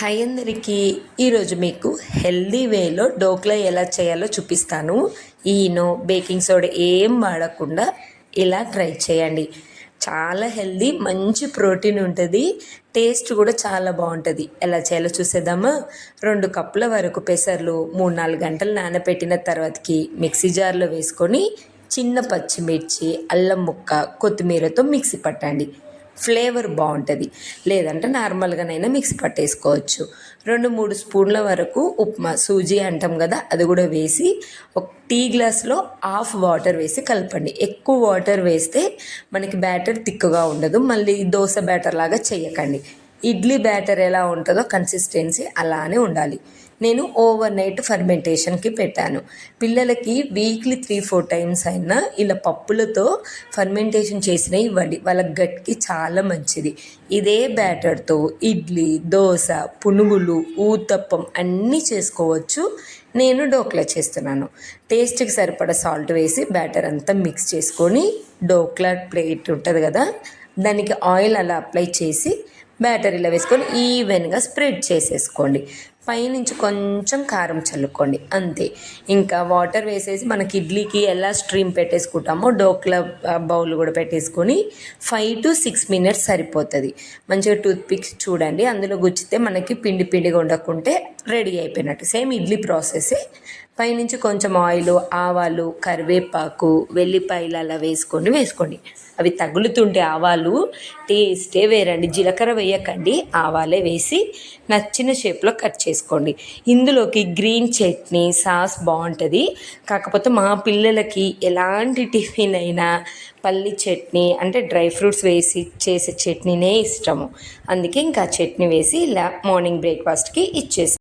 Hi అందరికీ. ఈరోజు మీకు హెల్దీ వేలో డోక్లా ఎలా చేయాలో చూపిస్తాను. ఈనో బేకింగ్ సోడా ఏం వాడకుండా ఇలా ట్రై చేయండి. చాలా హెల్దీ, మంచి ప్రోటీన్ ఉంటుంది, టేస్ట్ కూడా చాలా బాగుంటుంది. ఎలా చేయాలో చూసేద్దామా. 2 కప్పుల వరకు పెసర్లు 3-4 గంటలు నానబెట్టిన తర్వాతకి మిక్సీ జార్లో వేసుకొని చిన్న పచ్చిమిర్చి, అల్లం ముక్క, కొత్తిమీరతో మిక్సీ పట్టండి. ఫ్లేవర్ బాగుంటుంది. లేదంటే నార్మల్గానైనా మిక్సీ పట్టేసుకోవచ్చు. 2-3 స్పూన్ల వరకు ఉప్మా, సూజీ అంటాం కదా, అది కూడా వేసి ఒక టీ గ్లాస్లో హాఫ్ వాటర్ వేసి కలపండి. ఎక్కువ వాటర్ వేస్తే మనకి బ్యాటర్ తిక్కుగా ఉండదు. మళ్ళీ దోశ బ్యాటర్ లాగా చేయకండి. ఇడ్లీ బ్యాటర్ ఎలా ఉంటుందో కన్సిస్టెన్సీ అలానే ఉండాలి. నేను ఓవర్ నైట్ ఫర్మెంటేషన్కి పెట్టాను. పిల్లలకి వీక్లీ 3-4 టైమ్స్ అయినా ఇలా పప్పులతో ఫర్మెంటేషన్ చేసినవి ఇవ్వండి. వాళ్ళ గట్కి చాలా మంచిది. ఇదే బ్యాటర్తో ఇడ్లీ, దోశ, పునుగులు, ఊతప్పం అన్నీ చేసుకోవచ్చు. నేను డోక్లా చేస్తున్నాను. టేస్ట్కి సరిపడా సాల్ట్ వేసి బ్యాటర్ అంతా మిక్స్ చేసుకొని డోక్లా ప్లేట్ ఉంటుంది కదా, దానికి ఆయిల్ అలా అప్లై చేసి బ్యాటర్ ఇలా వేసుకొని ఈవెన్గా స్ప్రెడ్ చేసేసుకోండి. పైనుంచి కొంచెం కారం చల్లుకోండి, అంతే. ఇంకా వాటర్ వేసేసి మనకి ఇడ్లీకి ఎలా స్ట్రీమ్ పెట్టేసుకుంటామో డోక్లా బౌల్ కూడా పెట్టేసుకొని 5 to 6 minutes సరిపోతుంది. మంచిగా టూత్పిక్స్ చూడండి, అందులో గుచ్చితే మనకి పిండి పిండిగా ఉండకుంటే రెడీ అయిపోయినట్టు. సేమ్ ఇడ్లీ ప్రాసెసే. పైనుంచి కొంచెం ఆయిల్, ఆవాలు, కరివేపాకు, వెల్లిపాయలు అలా వేసుకోండి. అవి తగులుతుంటే ఆవాలు టేస్టే వేరండి. జీలకర్ర వేయకండి, ఆవాలే వేసి నచ్చిన షేప్లో కట్ చేసుకోండి. ఇందులోకి గ్రీన్ చట్నీ సాస్ బాగుంటుంది. కాకపోతే మా పిల్లలకి ఎలాంటి టిఫిన్ అయినా పల్లి చట్నీ అంటే డ్రై ఫ్రూట్స్ వేసి చేసే చట్నీనే ఇష్టము. అందుకే ఇంకా చట్నీ వేసి ఇలా మార్నింగ్ బ్రేక్ఫాస్ట్కి ఇచ్చేసి